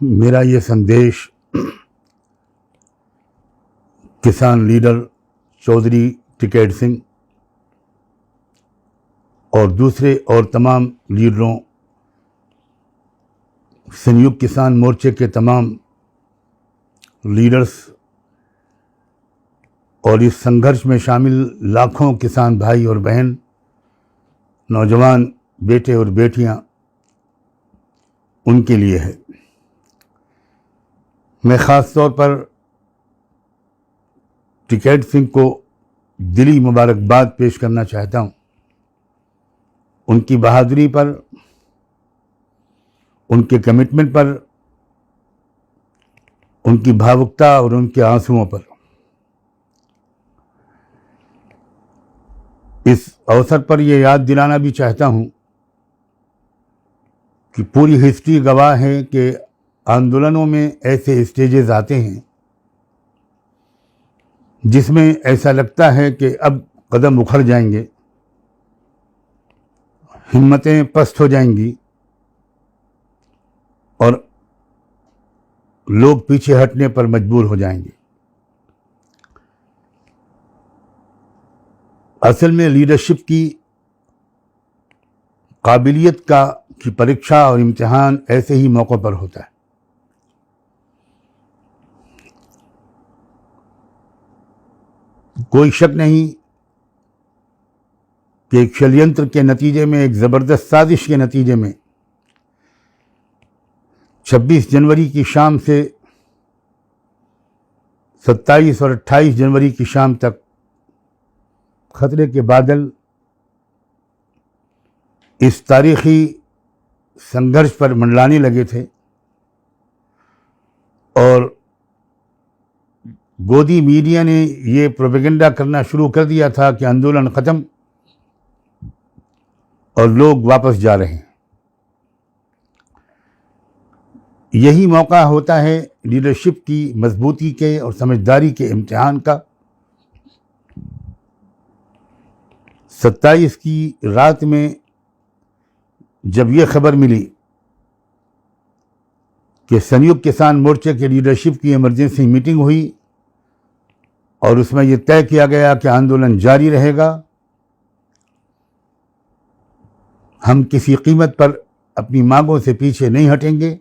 मेरा ये संदेश किसान लीडर चौधरी टिकैत सिंह और दूसरे और तमाम लीडरों, संयुक्त किसान मोर्चे के तमाम लीडर्स और इस संघर्ष में शामिल लाखों किसान भाई और बहन, नौजवान बेटे और बेटियां, उनके लिए है। मैं ख़ास तौर पर टिकैत सिंह को दिली मुबारकबाद पेश करना चाहता हूं, उनकी बहादुरी पर, उनके कमिटमेंट पर, उनकी भावुकता और उनके आंसुओं पर। इस अवसर पर यह याद दिलाना भी चाहता हूं कि पूरी हिस्ट्री गवाह है कि आंदोलनों में ऐसे स्टेजेस आते हैं जिसमें ऐसा लगता है कि अब कदम उखड़ जाएंगे, हिम्मतें पस्त हो जाएंगी और लोग पीछे हटने पर मजबूर हो जाएंगे। असल में लीडरशिप की काबिलियत की परीक्षा और इम्तिहान ऐसे ही मौक़ों पर होता है। कोई शक नहीं कि एक षड्यंत्र के नतीजे में, एक ज़बरदस्त साजिश के नतीजे में 26 जनवरी की शाम से 27 और 28 जनवरी की शाम तक खतरे के बादल इस तारीखी संघर्ष पर मंडलाने लगे थे और गोदी मीडिया ने ये प्रोपेगेंडा करना शुरू कर दिया था कि आंदोलन ख़त्म और लोग वापस जा रहे हैं। यही मौका होता है लीडरशिप की मजबूती के और समझदारी के इम्तिहान का। 27 की रात में जब ये खबर मिली कि संयुक्त किसान मोर्चे के लीडरशिप की इमरजेंसी मीटिंग हुई और उसमें यह तय किया गया कि आंदोलन जारी रहेगा, हम किसी कीमत पर अपनी मांगों से पीछे नहीं हटेंगे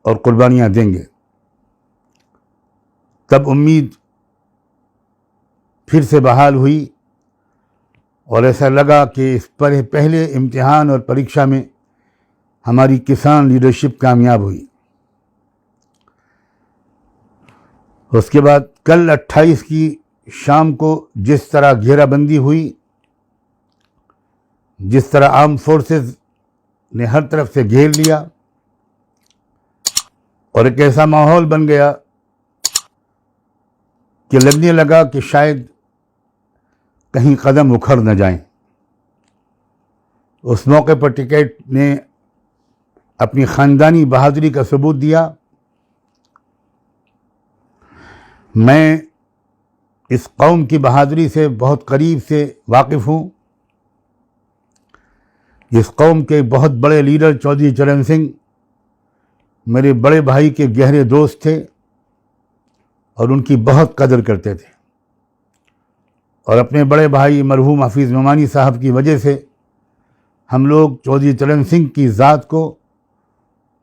और कुर्बानियां देंगे, तब उम्मीद फिर से बहाल हुई और ऐसा लगा कि इस पर पहले इम्तिहान और परीक्षा में हमारी किसान लीडरशिप कामयाब हुई। उसके बाद कल 28 की शाम को जिस तरह घेराबंदी हुई, जिस तरह आर्म फोर्सेस ने हर तरफ से घेर लिया और एक ऐसा माहौल बन गया कि लगने लगा कि शायद कहीं कदम उखड़ न जाएं। उस मौके पर टिकैत ने अपनी ख़ानदानी बहादुरी का सबूत दिया। मैं इस कौम की बहादुरी से बहुत करीब से वाकिफ़ हूँ। इस कौम के बहुत बड़े लीडर चौधरी चरण सिंह मेरे बड़े भाई के गहरे दोस्त थे और उनकी बहुत कदर करते थे और अपने बड़े भाई मरहूम हफीज़ नोमानी साहब की वजह से हम लोग चौधरी चरण सिंह की ज़ात को,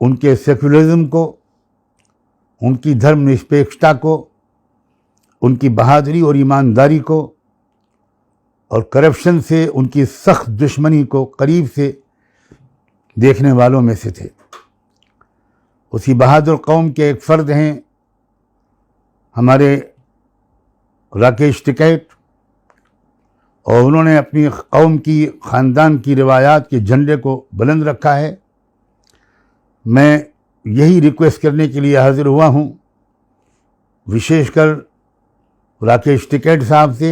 उनके सेकुलरिज्म को, उनकी धर्मनिरपेक्षता को, उनकी बहादुरी और ईमानदारी को और करप्शन से उनकी सख्त दुश्मनी को करीब से देखने वालों में से थे। उसी बहादुर कौम के एक फ़र्द हैं हमारे राकेश टिकैत और उन्होंने अपनी कौम की, ख़ानदान की रिवायात के झंडे को बुलंद रखा है। मैं यही रिक्वेस्ट करने के लिए हाज़िर हुआ हूँ, विशेषकर राकेश टिकैत साहब से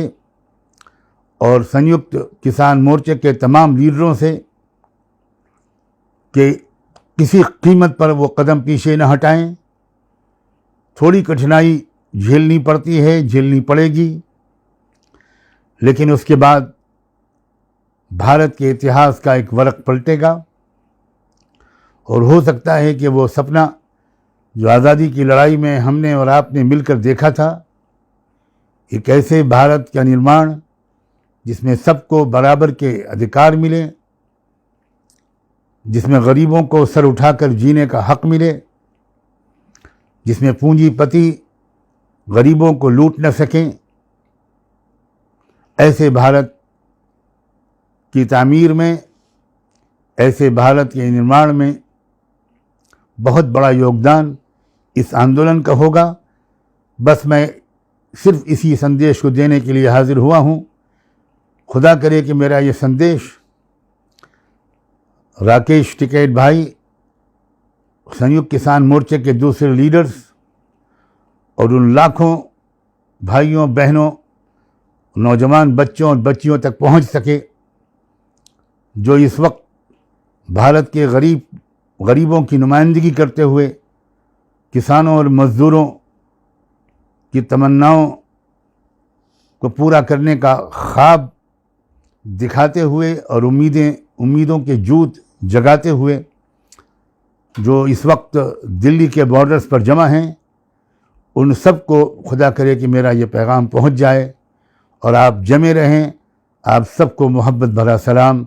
और संयुक्त किसान मोर्चे के तमाम लीडरों से कि किसी कीमत पर वो कदम पीछे न हटाएं। थोड़ी कठिनाई झेलनी पड़ती है, झेलनी पड़ेगी, लेकिन उसके बाद भारत के इतिहास का एक वरक़ पलटेगा और हो सकता है कि वो सपना जो आज़ादी की लड़ाई में हमने और आपने मिलकर देखा था, एक ऐसे भारत का निर्माण जिसमें सबको बराबर के अधिकार मिले, जिसमें गरीबों को सर उठाकर जीने का हक मिले, जिसमें पूंजीपति गरीबों को लूट न सकें, ऐसे भारत की तामीर में, ऐसे भारत के निर्माण में बहुत बड़ा योगदान इस आंदोलन का होगा। बस मैं सिर्फ इसी संदेश को देने के लिए हाजिर हुआ हूँ। खुदा करे कि मेरा ये संदेश राकेश टिकैत भाई, संयुक्त किसान मोर्चे के दूसरे लीडर्स और उन लाखों भाइयों बहनों, नौजवान बच्चों और बच्चियों तक पहुंच सके जो इस वक्त भारत के गरीबों की नुमाइंदगी करते हुए किसानों और मज़दूरों की तमन्नाओं को पूरा करने का ख्वाब दिखाते हुए और उम्मीदों के जूत जगाते हुए जो इस वक्त दिल्ली के बॉर्डर्स पर जमा हैं, उन सब को खुदा करे कि मेरा ये पैगाम पहुंच जाए और आप जमे रहें। आप सबको मोहब्बत भरा सलाम।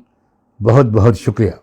बहुत बहुत शुक्रिया।